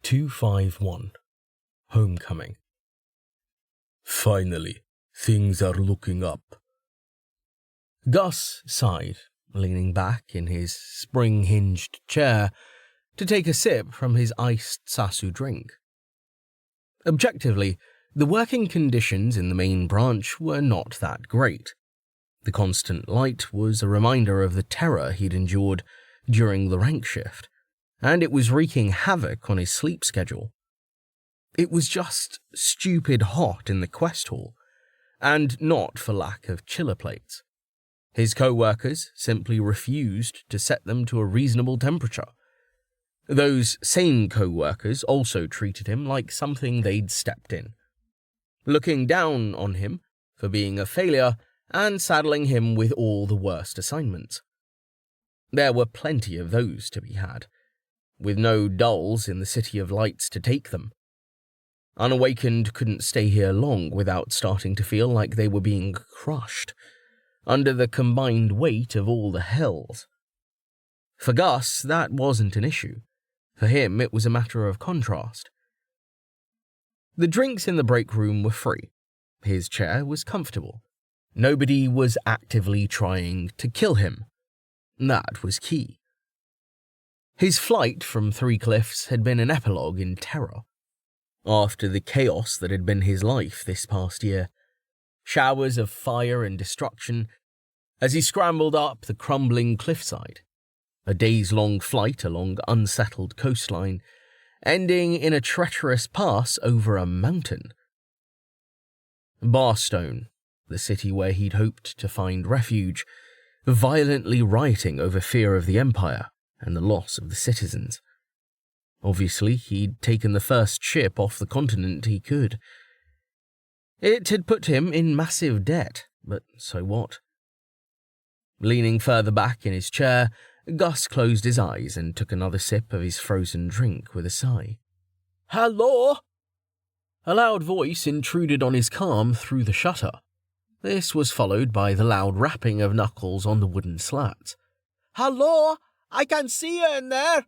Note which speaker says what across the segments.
Speaker 1: 251. Homecoming. Finally, things are looking up. Gus sighed, leaning back in his spring-hinged chair to take a sip from his iced sasu drink. Objectively, the working conditions in the main branch were not that great. The constant light was a reminder of the terror he'd endured during the rank shift, and it was wreaking havoc on his sleep schedule. It was just stupid hot in the quest hall, and not for lack of chiller plates. His co-workers simply refused to set them to a reasonable temperature. Those same co-workers also treated him like something they'd stepped in, looking down on him for being a failure and saddling him with all the worst assignments. There were plenty of those to be had, with no dulls in the City of Lights to take them. Unawakened couldn't stay here long without starting to feel like they were being crushed under the combined weight of all the hells. For Gus, that wasn't an issue. For him, it was a matter of contrast. The drinks in the break room were free. His chair was comfortable. Nobody was actively trying to kill him. That was key. His flight from Three Cliffs had been an epilogue in terror. After the chaos that had been his life this past year, showers of fire and destruction as he scrambled up the crumbling cliffside, a days-long flight along unsettled coastline, ending in a treacherous pass over a mountain. Barstone, the city where he'd hoped to find refuge, violently rioting over fear of the Empire and the loss of the citizens. Obviously, he'd taken the first ship off the continent he could. It had put him in massive debt, but so what? Leaning further back in his chair, Gus closed his eyes and took another sip of his frozen drink with a sigh. "Hello?" A loud voice intruded on his calm through the shutter. This was followed by the loud rapping of knuckles on the wooden slats. "Hello? I can see you in there!"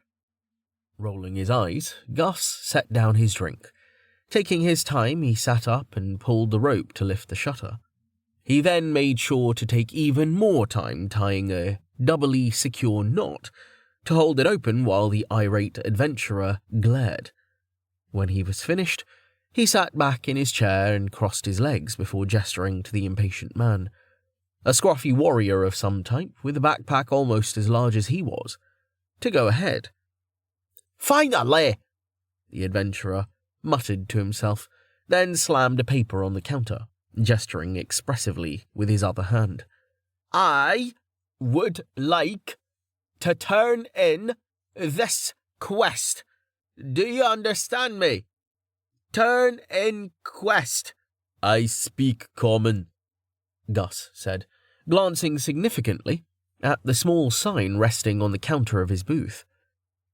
Speaker 1: Rolling his eyes, Gus set down his drink. Taking his time, he sat up and pulled the rope to lift the shutter. He then made sure to take even more time tying a doubly secure knot to hold it open while the irate adventurer glared. When he was finished, he sat back in his chair and crossed his legs before gesturing to the impatient man, a scruffy warrior of some type with a backpack almost as large as he was, to go ahead. "Finally!" the adventurer muttered to himself, then slammed a paper on the counter, gesturing expressively with his other hand. "I would like to turn in this quest. Do you understand me? Turn in quest." "I speak common," Gus said, glancing significantly at the small sign resting on the counter of his booth,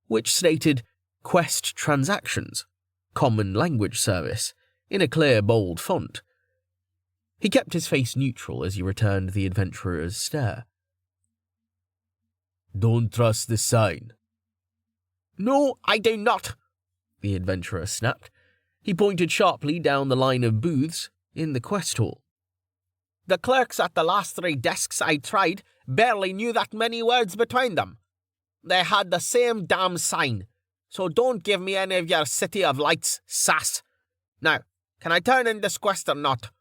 Speaker 1: which stated Quest Transactions, Common Language Service, in a clear, bold font. He kept his face neutral as he returned the adventurer's stare. "Don't trust the sign." "No, I do not," the adventurer snapped. He pointed sharply down the line of booths in the quest hall. "The clerks at the last 3 desks I tried barely knew that many words between them. They had the same damn sign, so don't give me any of your City of Lights sass. Now, can I turn in this quest or not?"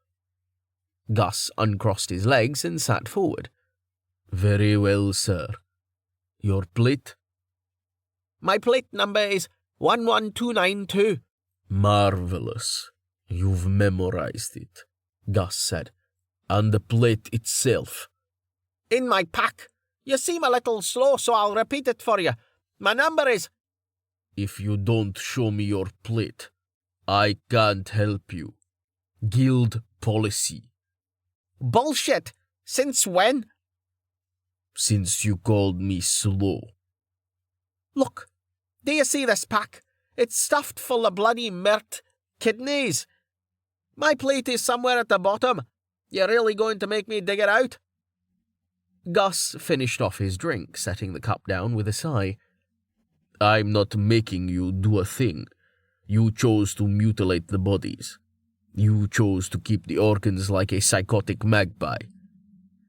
Speaker 1: Gus uncrossed his legs and sat forward. "Very well, sir. Your plate?" "My plate number is 11292. "Marvelous. You've memorized it," Gus said. "And the plate itself?"
Speaker 2: "In my pack. You seem a little slow, so I'll repeat it for you. My number is—"
Speaker 1: "If you don't show me your plate, I can't help you. Guild policy."
Speaker 2: "Bullshit! Since when?"
Speaker 1: "Since you called me slow."
Speaker 2: "Look, do you see this pack? It's stuffed full of bloody mert kidneys. My plate is somewhere at the bottom. You really going to make me dig it out?"
Speaker 1: Gus finished off his drink, setting the cup down with a sigh. "I'm not making you do a thing. You chose to mutilate the bodies. You chose to keep the organs like a psychotic magpie.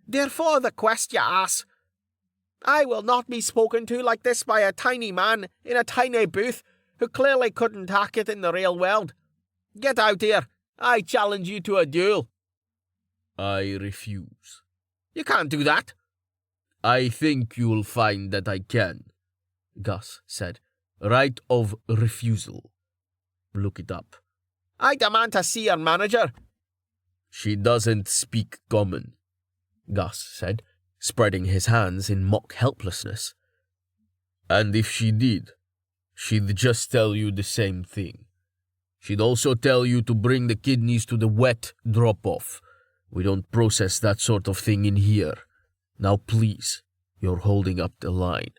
Speaker 2: Therefore the quest, you ass. I will not be spoken to like this by a tiny man in a tiny booth who clearly couldn't hack it in the real world. Get out here. I challenge you to a duel.
Speaker 1: I refuse.
Speaker 2: You can't do that.
Speaker 1: I think you'll find that I can, Gus said. Right of refusal. Look it up.
Speaker 2: I demand to see your manager.
Speaker 1: She doesn't speak common, Gus said, spreading his hands in mock helplessness. And if she did, she'd just tell you the same thing. She'd also tell you to bring the kidneys to the wet drop-off. We don't process that sort of thing in here. Now please, you're holding up the line.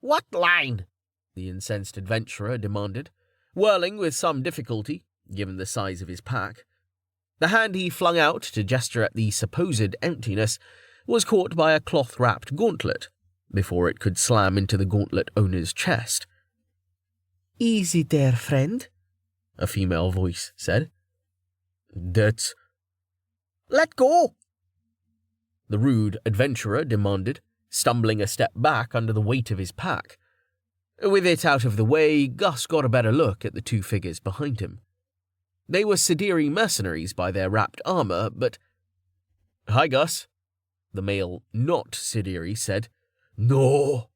Speaker 2: What line?
Speaker 1: The incensed adventurer demanded, whirling with some difficulty, given the size of his pack. The hand he flung out to gesture at the supposed emptiness was caught by a cloth-wrapped gauntlet, before it could slam into the gauntlet owner's chest.
Speaker 2: Easy there, friend,
Speaker 1: a female voice said. That's...
Speaker 2: Let go!
Speaker 1: The rude adventurer demanded, stumbling a step back under the weight of his pack. With it out of the way, Gus got a better look at the two figures behind him. They were Sidiri mercenaries by their wrapped armor, but... Hi, Gus, the male not Sidiri said. No!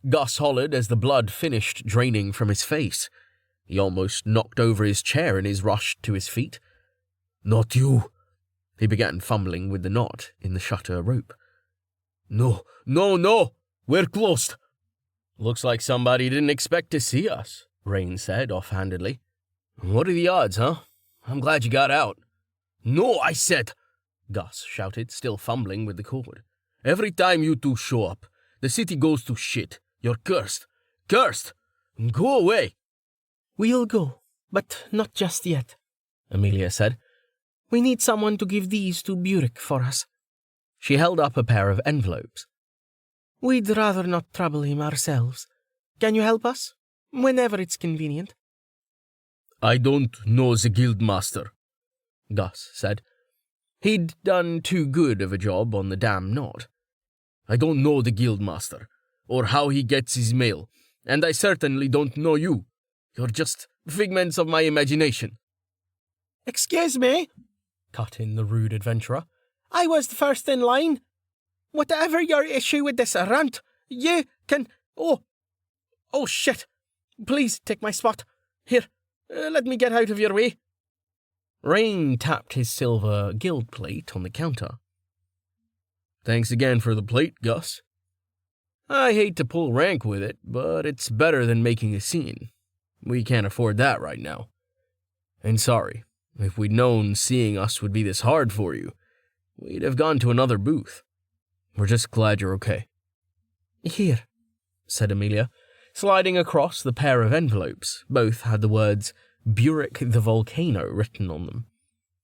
Speaker 1: Gus hollered as the blood finished draining from his face. He almost knocked over his chair in his rush to his feet. Not you! He began fumbling with the knot in the shutter rope. No! We're closed! Looks like somebody didn't expect to see us, Rain said offhandedly. What are the odds, huh? I'm glad you got out. No, I said, Gus shouted, still fumbling with the cord. Every time you two show up, the city goes to shit. You're cursed. Cursed! Go away!
Speaker 2: We'll go, but not just yet, Amelia said. We need someone to give these to Burek for us.
Speaker 1: She held up a pair of envelopes.
Speaker 2: We'd rather not trouble him ourselves. Can you help us? Whenever it's convenient.
Speaker 1: I don't know the guildmaster, Gus said. He'd done too good of a job on the damn knot. I don't know the guildmaster, or how he gets his mail, and I certainly don't know you. You're just figments of my imagination.
Speaker 2: Excuse me, cut in the rude adventurer. I was the first in line. Whatever your issue with this rant, you can... Oh, shit. Please take my spot. Here, let me get out of your way.
Speaker 1: Rain tapped his silver guild plate on the counter. Thanks again for the plate, Gus. I hate to pull rank with it, but it's better than making a scene. We can't afford that right now. And sorry, if we'd known seeing us would be this hard for you, we'd have gone to another booth. We're just glad you're okay.
Speaker 2: Here,
Speaker 1: said Amelia, sliding across the pair of envelopes. Both had the words Burek the Volcano written on them.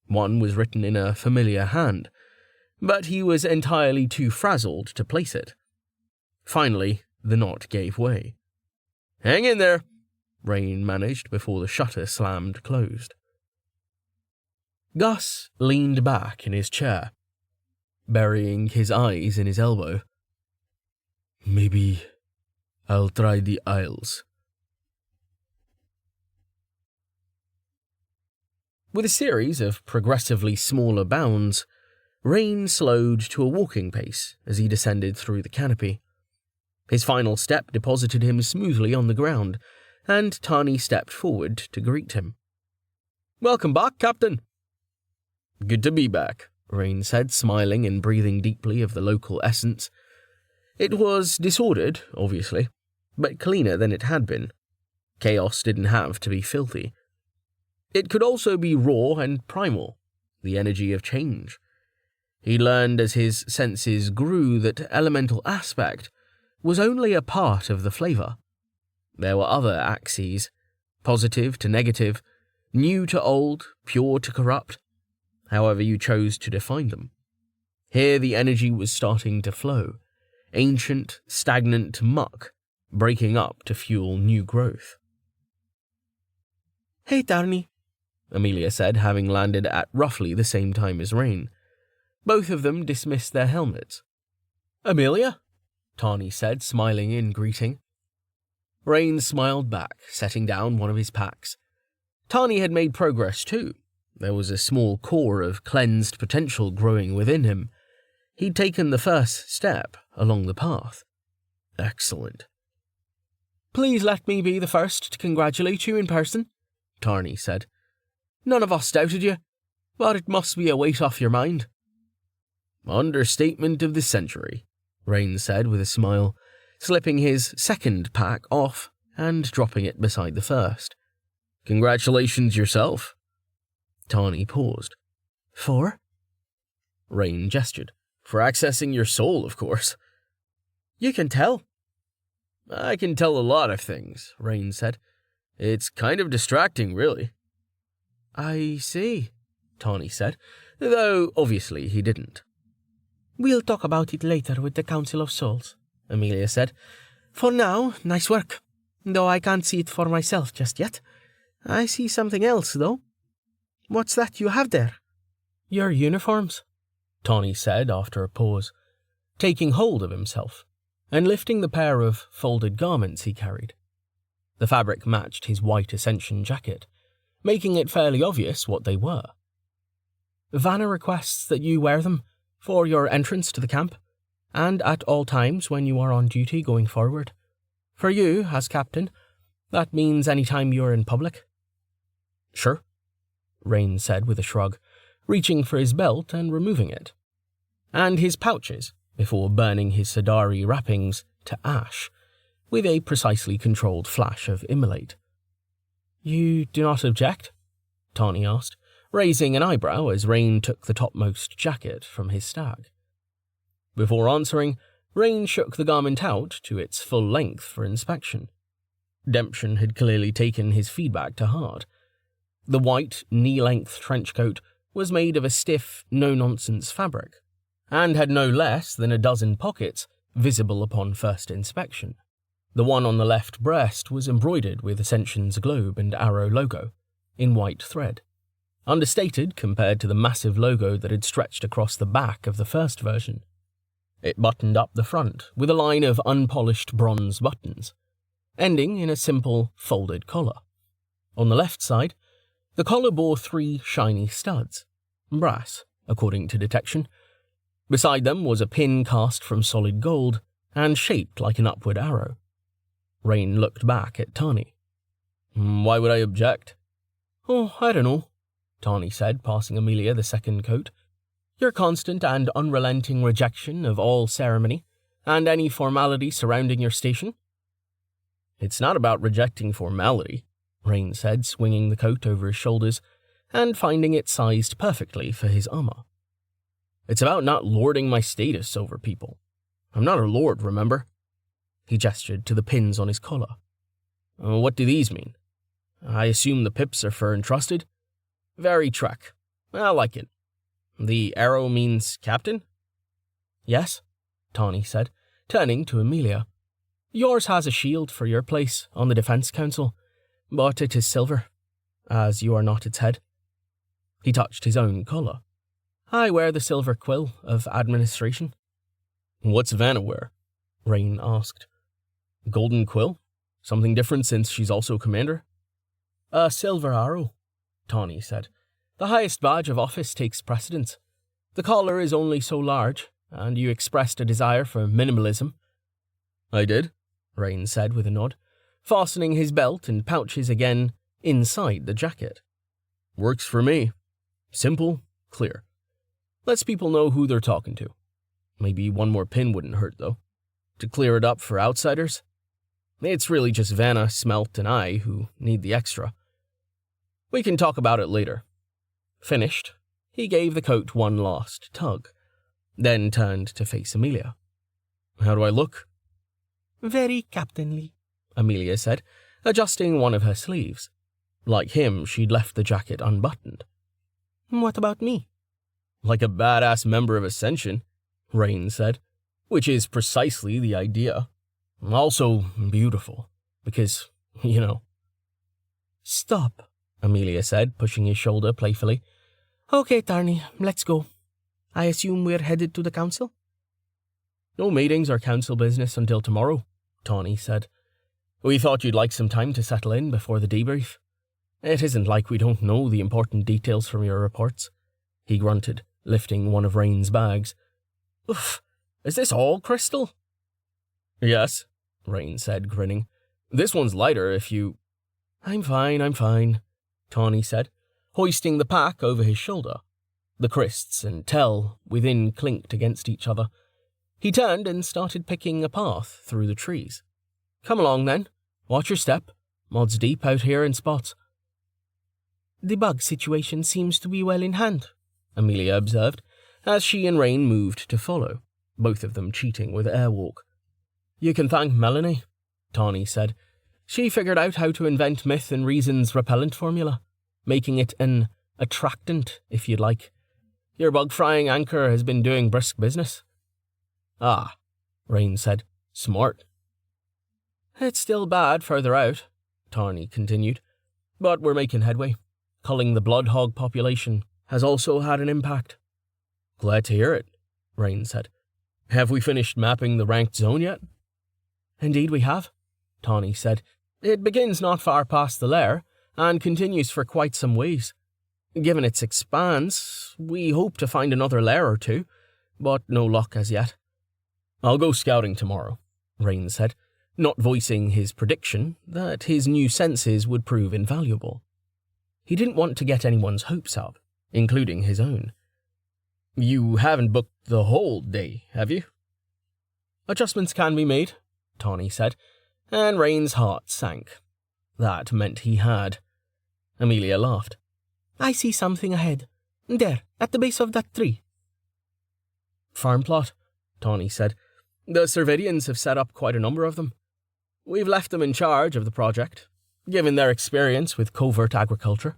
Speaker 1: One was written in a familiar hand, but he was entirely too frazzled to place it. Finally, the knot gave way. Hang in there, Rain managed before the shutter slammed closed. Gus leaned back in his chair, burying his eyes in his elbow. Maybe I'll try the Isles. With a series of progressively smaller bounds, Rain slowed to a walking pace as he descended through the canopy. His final step deposited him smoothly on the ground, and Tani stepped forward to greet him. Welcome back, Captain. Good to be back, Rain said, smiling and breathing deeply of the local essence. It was disordered, obviously, but cleaner than it had been. Chaos didn't have to be filthy. It could also be raw and primal, the energy of change. He learned as his senses grew that elemental aspect was only a part of the flavor. There were other axes, positive to negative, new to old, pure to corrupt, however you chose to define them. Here the energy was starting to flow, ancient, stagnant muck, breaking up to fuel new growth.
Speaker 2: Hey, Tawny,
Speaker 1: Amelia said, having landed at roughly the same time as Rain. Both of them dismissed their helmets. Amelia? Tawny said, smiling in greeting. Rain smiled back, setting down one of his packs. Tawny had made progress too. There was a small core of cleansed potential growing within him. He'd taken the first step along the path. Excellent. Please let me be the first to congratulate you in person, Tawny said. None of us doubted you, but it must be a weight off your mind. Understatement of the century, Rain said with a smile, slipping his second pack off and dropping it beside the first. Congratulations yourself. Tawny paused. For? Rain gestured. For accessing your soul, of course. You can tell. I can tell a lot of things, Rain said. It's kind of distracting, really. I see, Tawny said, though obviously he didn't. We'll talk about it later with the Council of Souls, Amelia said. For now, nice work, though I can't see it for myself just yet. I see something else, though. What's that you have there? Your uniforms, Tawny said after a pause, taking hold of himself and lifting the pair of folded garments he carried. The fabric matched his white Ascension jacket, making it fairly obvious what they were. Vanna requests that you wear them for your entrance to the camp, and at all times when you are on duty going forward. For you, as captain, that means any time you're in public. Sure, Rain said with a shrug, reaching for his belt and removing it, and his pouches before burning his Sadari wrappings to ash with a precisely controlled flash of immolate. You do not object? Tawny asked, raising an eyebrow as Rain took the topmost jacket from his stag. Before answering, Rain shook the garment out to its full length for inspection. Demption had clearly taken his feedback to heart. The white, knee-length trench coat was made of a stiff, no-nonsense fabric, and had no less than a dozen pockets visible upon first inspection. The one on the left breast was embroidered with Ascension's globe and arrow logo, in white thread, understated compared to the massive logo that had stretched across the back of the first version. It buttoned up the front with a line of unpolished bronze buttons, ending in a simple, folded collar. On the left side, the collar bore 3 shiny studs, brass, according to detection. Beside them was a pin cast from solid gold and shaped like an upward arrow. Rain looked back at Tawny. Why would I object? Oh, I don't know, Tawny said, passing Amelia the second coat. Your constant and unrelenting rejection of all ceremony and any formality surrounding your station? It's not about rejecting formality, Rain said, swinging the coat over his shoulders and finding it sized perfectly for his armor. It's about not lording my status over people. I'm not a lord, remember? He gestured to the pins on his collar. What do these mean? I assume the pips are for entrusted? Very Trek. I like it. The arrow means captain? Yes, Tawny said, turning to Amelia. Yours has a shield for your place on the Defense Council, but it is silver, as you are not its head. He touched his own collar. I wear the silver quill of administration. What's Vanna wear? Rain asked. Golden quill? Something different since she's also commander? A silver arrow, Tawny said. The highest badge of office takes precedence. The collar is only so large, and you expressed a desire for minimalism. I did, Rain said with a nod, fastening his belt and pouches again inside the jacket. Works for me. Simple, clear. Lets people know who they're talking to. Maybe one more pin wouldn't hurt, though. To clear it up for outsiders. It's really just Vanna, Smelt, and I who need the extra. We can talk about it later. Finished, he gave the coat one last tug, then turned to face Amelia. How do I look? Very captainly, Amelia said, adjusting one of her sleeves. Like him, she'd left the jacket unbuttoned. What about me? Like a badass member of Ascension, Rain said, which is precisely the idea. Also beautiful, because, you know. Stop, Amelia said, pushing his shoulder playfully.
Speaker 3: Okay, Tarny, let's go. I assume we're headed to the council?
Speaker 1: No meetings or council business until tomorrow, Tawny said. We thought you'd like some time to settle in before the debrief. It isn't like we don't know the important details from your reports, he grunted, lifting one of Rain's bags.
Speaker 2: Oof, is this all crystal?
Speaker 1: Yes, Rain said, grinning. This one's lighter if you... I'm fine, Tawny said, hoisting the pack over his shoulder. The crysts and tell within clinked against each other. He turned and started picking a path through the trees. Come along, then. Watch your step. Mod's deep out here in spots.
Speaker 3: The bug situation seems to be well in hand,
Speaker 1: Amelia observed, as she and Rain moved to follow, both of them cheating with airwalk. You can thank Melanie, Tawny said. She figured out how to invent Myth and Reason's repellent formula, making it an attractant, if you'd like. Your bug-frying anchor has been doing brisk business. Ah, Rain said. Smart. It's still bad further out, Tarny continued, but we're making headway. Culling the bloodhog population has also had an impact. Glad to hear it, Rain said. Have we finished mapping the ranked zone yet? Indeed we have, Tawny said. It begins not far past the lair, and continues for quite some ways. Given its expanse, we hope to find another lair or two, but no luck as yet. I'll go scouting tomorrow, Rain said, not voicing his prediction that his new senses would prove invaluable. He didn't want to get anyone's hopes up, including his own. You haven't booked the whole day, have you? Adjustments can be made, Tawny said, and Rain's heart sank. That meant he had. Amelia laughed.
Speaker 3: I see something ahead. There, at the base of that tree.
Speaker 1: Farm plot, Tawny said. The Cervidians have set up quite a number of them. We've left them in charge of the project, given their experience with covert agriculture.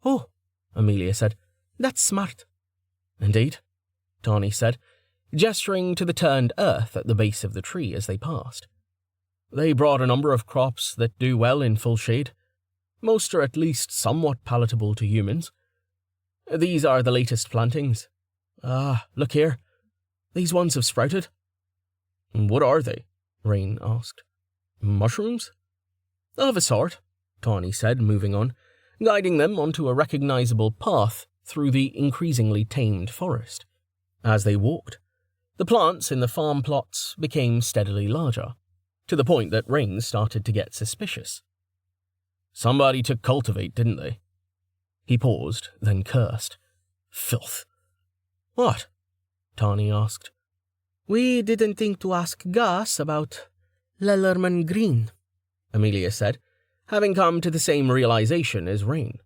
Speaker 3: Oh, Amelia said. That's smart.
Speaker 1: Indeed, Tawny said, gesturing to the turned earth at the base of the tree as they passed. They brought a number of crops that do well in full shade. Most are at least somewhat palatable to humans. These are the latest plantings. Ah, look here. These ones have sprouted. What are they? Rain asked. Mushrooms? Of a sort, Tawny said, moving on, guiding them onto a recognizable path through the increasingly tamed forest. As they walked, the plants in the farm plots became steadily larger, to the point that Rain started to get suspicious. Somebody took cultivate, didn't they? He paused, then cursed. Filth. What? Tawny asked.
Speaker 3: We didn't think to ask Gus about Lellerman Green,
Speaker 1: Amelia said, having come to the same realization as Rain.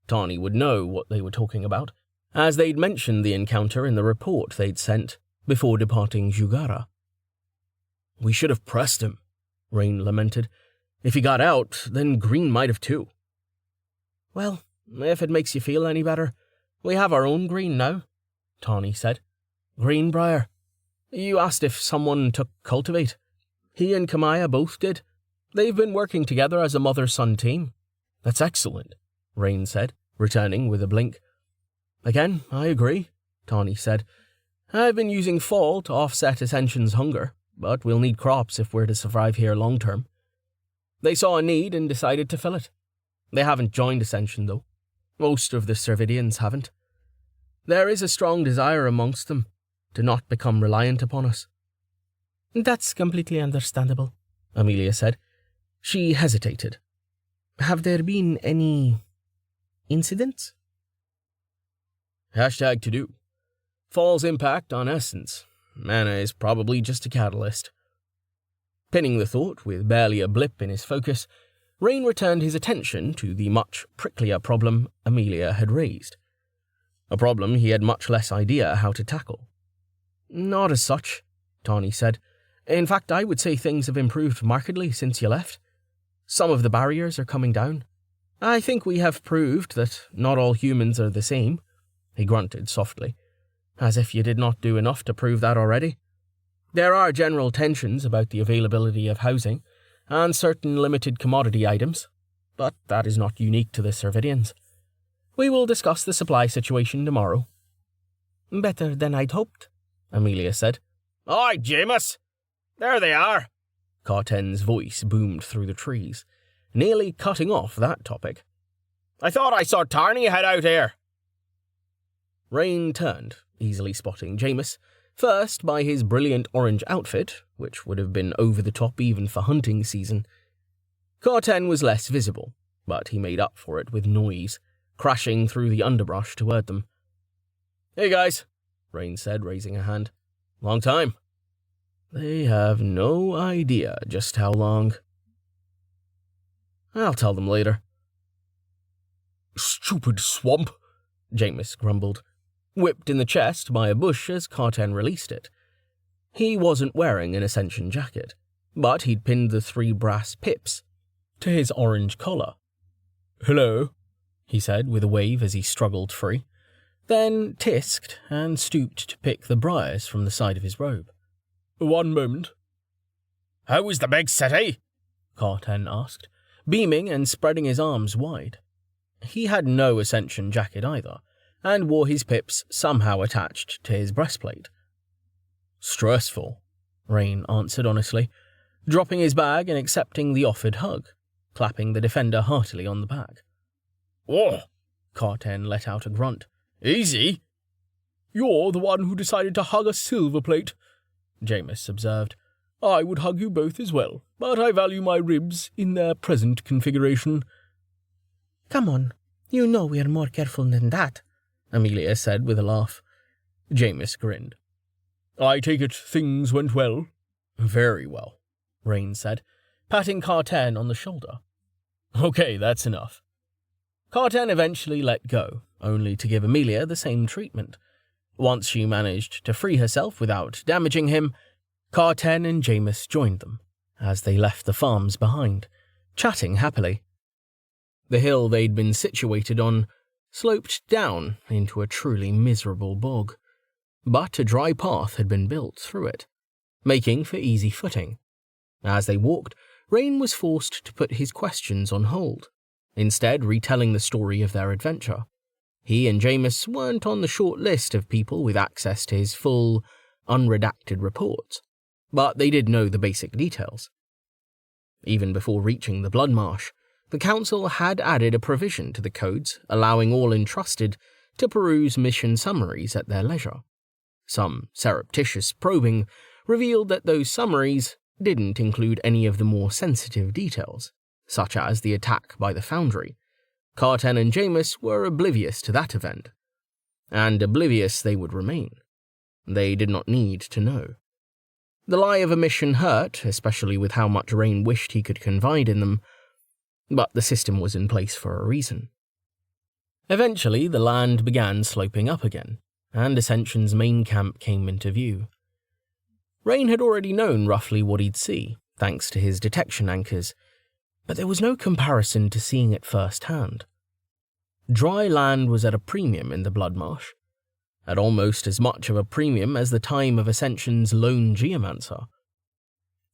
Speaker 1: Tawny would know what they were talking about, as they'd mentioned the encounter in the report they'd sent before departing Jugara. We should have pressed him, Rain lamented. If he got out, then Green might have too. Well, if it makes you feel any better, we have our own Green now, Tawny said. Greenbrier. You asked if someone took cultivate. He and Kamaya both did. They've been working together as a mother-son team. That's excellent, Rain said, returning with a blink. Again, I agree, Tawny said. I've been using fall to offset Ascension's hunger, but we'll need crops if we're to survive here long-term. They saw a need and decided to fill it. They haven't joined Ascension, though. Most of the Cervidians haven't. There is a strong desire amongst them to not become reliant upon us.
Speaker 3: That's completely understandable,
Speaker 1: Amelia said. She hesitated.
Speaker 3: Have there been any incidents?
Speaker 1: #to-do. Fall's impact on Essence. Mana is probably just a catalyst. Pinning the thought with barely a blip in his focus, Rain returned his attention to the much pricklier problem Amelia had raised. A problem he had much less idea how to tackle. Not as such, Tawny said. In fact, I would say things have improved markedly since you left. Some of the barriers are coming down. I think we have proved that not all humans are the same, he grunted softly, as if you did not do enough to prove that already. There are general tensions about the availability of housing and certain limited commodity items, but that is not unique to the Cervidians. We will discuss the supply situation tomorrow."
Speaker 3: "Better than I'd hoped,"
Speaker 1: Amelia said.
Speaker 2: "Aye, Jameis! There they are!"
Speaker 1: Carten's voice boomed through the trees, nearly cutting off that topic.
Speaker 2: "I thought I saw Tarney head out here."
Speaker 1: Rain turned, easily spotting Jameis, first by his brilliant orange outfit, which would have been over the top even for hunting season. Carten was less visible, but he made up for it with noise, crashing through the underbrush toward them.
Speaker 2: "Hey guys,"
Speaker 1: Rain said, raising a hand. "Long time." They have no idea just how long. I'll tell them later.
Speaker 2: "Stupid swamp,"
Speaker 1: Jameis grumbled, whipped in the chest by a bush as Carten released it. He wasn't wearing an Ascension jacket, but he'd pinned the 3 brass pips to his orange collar.
Speaker 2: "Hello,"
Speaker 1: he said with a wave as he struggled free, then tisked and stooped to pick the briars from the side of his robe.
Speaker 2: "One moment." "How is the big city?"
Speaker 1: Carten asked, beaming and spreading his arms wide. He had no Ascension jacket either, and wore his pips somehow attached to his breastplate. "Stressful," Rain answered honestly, dropping his bag and accepting the offered hug, clapping the defender heartily on the back.
Speaker 2: "Oh,"
Speaker 1: Carten let out a grunt.
Speaker 2: "Easy."
Speaker 3: "You're the one who decided to hug a silver plate," Jameis observed. "I would hug you both as well, but I value my ribs in their present configuration."
Speaker 4: "Come on, you know we're more careful than that,"
Speaker 1: Amelia said with a laugh. Jameis grinned.
Speaker 3: "I take it things went well?"
Speaker 1: "Very well," Rain said, patting Carten on the shoulder. "Okay, that's enough." Carten eventually let go, only to give Amelia the same treatment. Once she managed to free herself without damaging him, Carten and Jameis joined them, as they left the farms behind, chatting happily. The hill they'd been situated on sloped down into a truly miserable bog, but a dry path had been built through it, making for easy footing. As they walked, Rain was forced to put his questions on hold, instead retelling the story of their adventure. He and Jameis weren't on the short list of people with access to his full, unredacted reports, but they did know the basic details. Even before reaching the Blood Marsh, the Council had added a provision to the codes allowing all entrusted to peruse mission summaries at their leisure. Some surreptitious probing revealed that those summaries didn't include any of the more sensitive details, such as the attack by the Foundry. Carten and Jameis were oblivious to that event, and oblivious they would remain. They did not need to know. The lie of a mission hurt, especially with how much Rain wished he could confide in them, but the system was in place for a reason. Eventually, the land began sloping up again, and Ascension's main camp came into view. Rain had already known roughly what he'd see, thanks to his detection anchors, but there was no comparison to seeing it firsthand. Dry land was at a premium in the Blood Marsh, at almost as much of a premium as the time of Ascension's lone geomancer.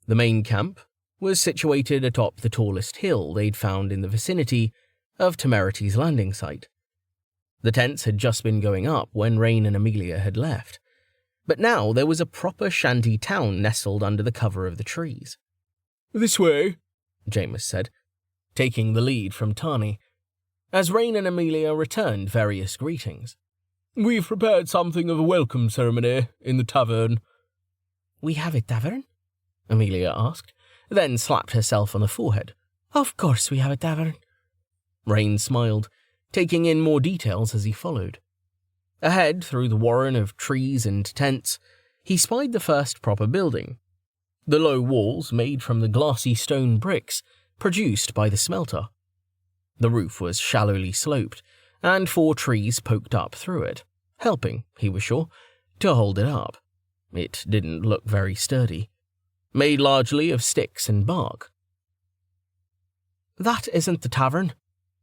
Speaker 1: The main camp was situated atop the tallest hill they'd found in the vicinity of Temerity's landing site. The tents had just been going up when Rain and Amelia had left, but now there was a proper shanty town nestled under the cover of the trees.
Speaker 3: "This way,"
Speaker 1: Jameis said, taking the lead from Tani, as Rain and Amelia returned various greetings.
Speaker 3: "We've prepared something of a welcome ceremony in the tavern."
Speaker 4: "We have a tavern?"
Speaker 1: Amelia asked, then slapped herself on the forehead.
Speaker 4: "Of course we have a tavern."
Speaker 1: Rain smiled, taking in more details as he followed. Ahead, through the warren of trees and tents, he spied the first proper building. The low walls made from the glassy stone bricks produced by the smelter. The roof was shallowly sloped, and 4 trees poked up through it, helping, he was sure, to hold it up. It didn't look very sturdy, made largely of sticks and bark.
Speaker 4: "That isn't the tavern,"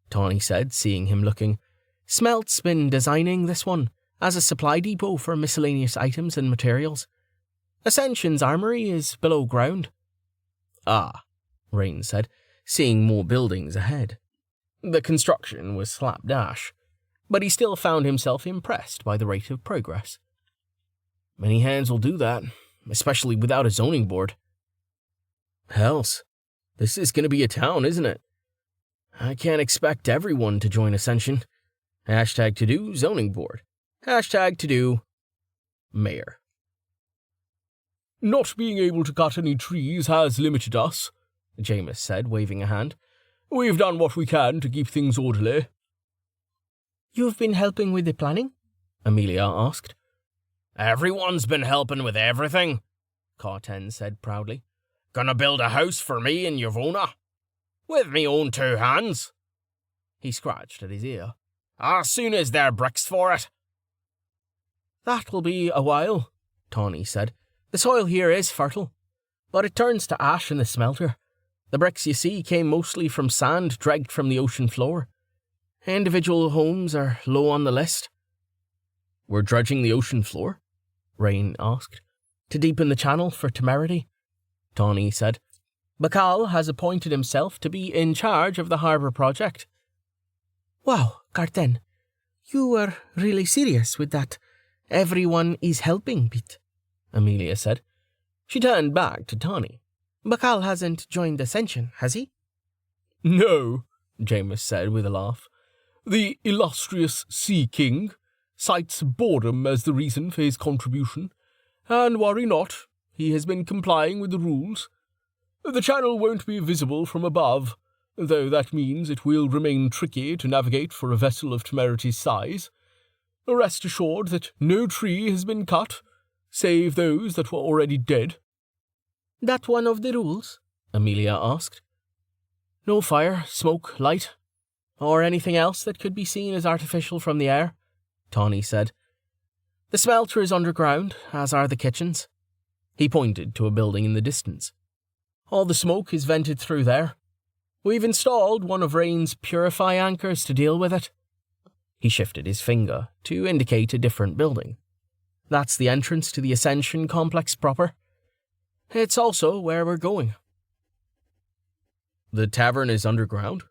Speaker 1: Tani said, seeing him looking.
Speaker 4: "Smelt's been designing this one as a supply depot for miscellaneous items and materials. Ascension's armory is below ground."
Speaker 1: "Ah," Rain said, seeing more buildings ahead.
Speaker 4: The construction was slapdash, but he still found himself impressed by the rate of progress. Many hands will do that, especially without a zoning board. Hells, this is going to be a town, isn't it? I can't expect everyone to join Ascension. Hashtag to do zoning board. Hashtag to do mayor.
Speaker 3: Not being able to cut any trees has limited us, Jameis said, waving a hand. We've done what we can to keep things orderly.
Speaker 4: You've been helping with the planning? Amelia asked.
Speaker 2: Everyone's been helping with everything, Carten said proudly. Gonna build a house for me in Yavona. With me own 2 hands. He scratched at his ear. As soon as there are bricks for it.
Speaker 4: That'll be a while, Tawny said. The soil here is fertile, but it turns to ash in the smelter. The bricks you see came mostly from sand dragged from the ocean floor. Individual homes are low on the list. We're dredging the ocean floor? Rain asked. To deepen the channel for temerity, Tawny said. Bakal has appointed himself to be in charge of the harbour project. Wow, Carten, you were really serious with that everyone is helping bit, Amelia said. She turned back to Tawny. Bakal hasn't joined Ascension, has he?
Speaker 3: No, Jameis said with a laugh. The illustrious Sea King cites boredom as the reason for his contribution, and worry not, he has been complying with the rules. The channel won't be visible from above, though that means it will remain tricky to navigate for a vessel of Temerity's size. Rest assured that no tree has been cut, save those that were already dead.
Speaker 4: That one of the rules? Amelia asked. No fire, smoke, light, or anything else that could be seen as artificial from the air, Tawny said. The smelter is underground, as are the kitchens. He pointed to a building in the distance. All the smoke is vented through there. We've installed one of Rain's purify anchors to deal with it. He shifted his finger to indicate a different building. That's the entrance to the Ascension complex proper. It's also where we're going. The tavern is underground?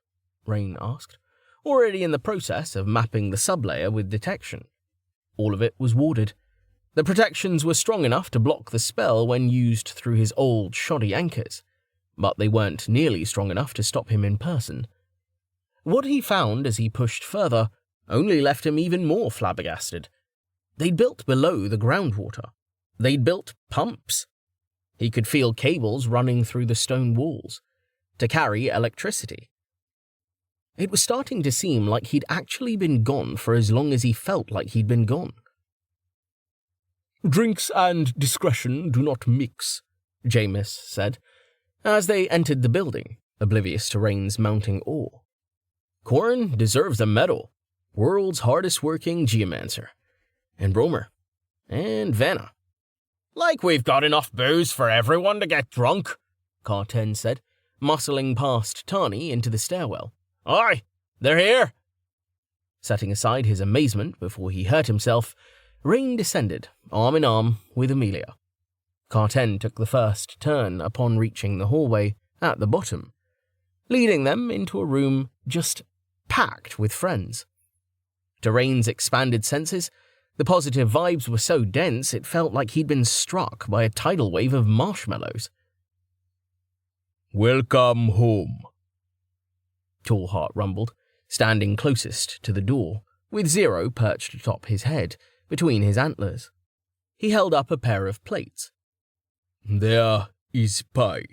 Speaker 4: Rain asked, already in the process of mapping the sublayer with detection. All of it was warded. The protections were strong enough to block the spell when used through his old, shoddy anchors, but they weren't nearly strong enough to stop him in person. What he found as he pushed further only left him even more flabbergasted. They'd built below the groundwater. They'd built pumps. He could feel cables running through the stone walls to carry electricity. It was starting to seem like he'd actually been gone for as long as he felt like he'd been gone.
Speaker 3: Drinks and discretion do not mix, Jameis said, as they entered the building, oblivious to Rain's mounting awe. Corin deserves a medal. World's hardest-working geomancer. And Romer. And Vanna.
Speaker 2: Like we've got enough booze for everyone to get drunk, Carten said, muscling past Tawny into the stairwell. Aye, they're here.
Speaker 4: Setting aside his amazement before he hurt himself, Rain descended, arm in arm, with Amelia. Carten took the first turn upon reaching the hallway at the bottom, leading them into a room just packed with friends. To Rain's expanded senses, the positive vibes were so dense it felt like he'd been struck by a tidal wave of marshmallows.
Speaker 3: Welcome home,
Speaker 4: Tallheart rumbled, standing closest to the door, with Zero perched atop his head, between his antlers. He held up a pair of plates.
Speaker 3: There is pie,